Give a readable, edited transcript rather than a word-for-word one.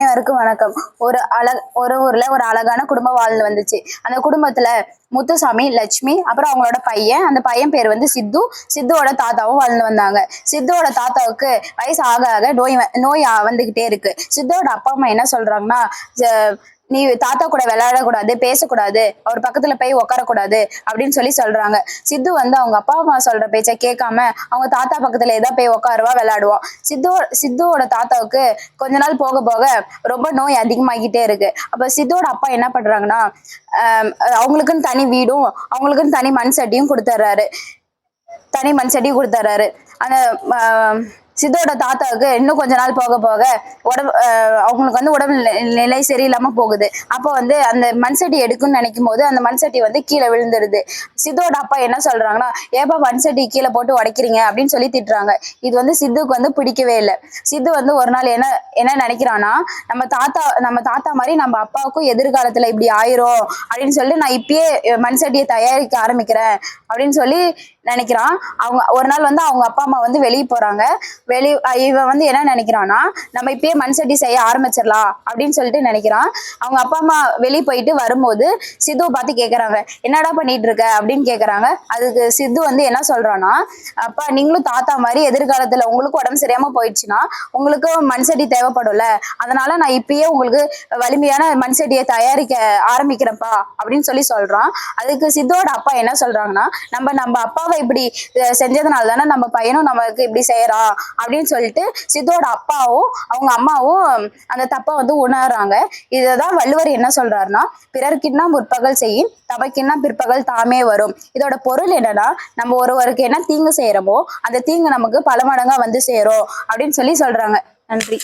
அனைவருக்கும் வணக்கம். ஒரு ஊர்ல ஒரு அழகான குடும்பம் வாழ்ந்து வந்துச்சு. அந்த குடும்பத்துல முத்துசாமி, லட்சுமி, அப்புறம் அவங்களோட பையன். அந்த பையன் பேர் வந்து சித்து. சித்துவோட தாத்தாவும் வாழ்ந்து வந்தாங்க. சித்துவோட தாத்தாவுக்கு வயசு ஆக ஆக நோய் வந்துகிட்டே இருக்கு. சித்துவோட அப்பா அம்மா என்ன சொல்றாங்கன்னா, நீ தாத்தா கூட விளையாடக்கூடாது, பேசக்கூடாது, அவர் பக்கத்துல போய் உட்காரக்கூடாது அப்படின்னு சொல்றாங்க. சித்து வந்து அவங்க அப்பா அம்மா சொல்ற பேச்சை கேட்காம அவங்க தாத்தா பக்கத்துல ஏதாவது போய் உட்காருவா, விளையாடுவான். சித்துவோட தாத்தாவுக்கு கொஞ்ச நாள் போக போக ரொம்ப நோய் அதிகமாகிட்டே இருக்கு. அப்ப சித்துவோட அப்பா என்ன பண்றாங்கன்னா, அவங்களுக்குன்னு தனி வீடும் அவங்களுக்குன்னு தனி மண் சட்டியும் கொடுத்துட்றாரு. அந்த சித்தோட தாத்தாவுக்கு இன்னும் கொஞ்ச நாள் போக போக அவங்களுக்கு வந்து உடம்பு நிலை சரியில்லாம போகுது. அப்போ வந்து அந்த மண் சட்டி எடுக்குன்னு நினைக்கும் போது அந்த மண் சட்டி வந்து கீழே விழுந்துருது. சித்தோட அப்பா என்ன சொல்றாங்கன்னா, ஏப்பா மண் சட்டி கீழே போட்டு உடைக்கிறீங்க அப்படின்னு சொல்லி திட்டுறாங்க. இது வந்து சித்துக்கு வந்து பிடிக்கவே இல்லை. சித்து வந்து ஒரு நாள் என்ன என்ன நினைக்கிறான்னா, நம்ம தாத்தா மாதிரி நம்ம அப்பாவுக்கும் எதிர்காலத்துல இப்படி ஆயிரும் அப்படின்னு சொல்லி நான் இப்பயே மண் சட்டியை தயாரிக்க ஆரம்பிக்கிறேன் அப்படின்னு சொல்லி நினைக்கிறான். அவங்க ஒரு நாள் வந்து அவங்க அப்பா அம்மா வந்து வெளியே போறாங்க. இவன் வந்து என்ன நினைக்கிறான்னா, நம்ம இப்பயே மண் சட்டி செய்ய ஆரம்பிச்சிடலாம் அப்படின்னு சொல்லிட்டு நினைக்கிறான். அவங்க அப்பா அம்மா வெளியே போயிட்டு வரும்போது சித்துவை பார்த்து கேட்கறாங்க, என்னடா பண்ணிட்டு இருக்க அப்படின்னு கேட்கறாங்க. அதுக்கு சித்து வந்து என்ன சொல்றான்னா, அப்பா நீங்களும் தாத்தா மாதிரி எதிர்காலத்துல உங்களுக்கு உடம்பு சரியாம போயிடுச்சுன்னா உங்களுக்கு மண் சட்டி தேவைப்படும்ல, அதனால நான் இப்பயே உங்களுக்கு வலிமையான மண் சட்டியை தயாரிக்க ஆரம்பிக்கிறேன்ப்பா அப்படின்னு சொல்றான். அதுக்கு சித்தோட அப்பா என்ன சொல்றாங்கன்னா, நம்ம அப்பாவை இப்படி செஞ்சதுனால தானே நம்ம பையனும் நமக்கு இப்படி செய்யறான் அப்படின்னு சொல்லிட்டு சித்தோட அப்பாவும் அவங்க அம்மாவும் அந்த தப்பை வந்து உணர்றாங்க. இததான் வள்ளுவர் என்ன சொல்றாருன்னா, பிறர்க்கின்னா முற்பகல் செய்யும் தமக்கின்னா பிற்பகல் தாமே வரும். இதோட பொருள் என்னன்னா, நம்ம ஒருவருக்கு என்ன தீங்கு செய்யறோமோ அந்த தீங்கு நமக்கு பல மடங்கா வந்து சேரும் அப்படின்னு சொல்றாங்க. நன்றி.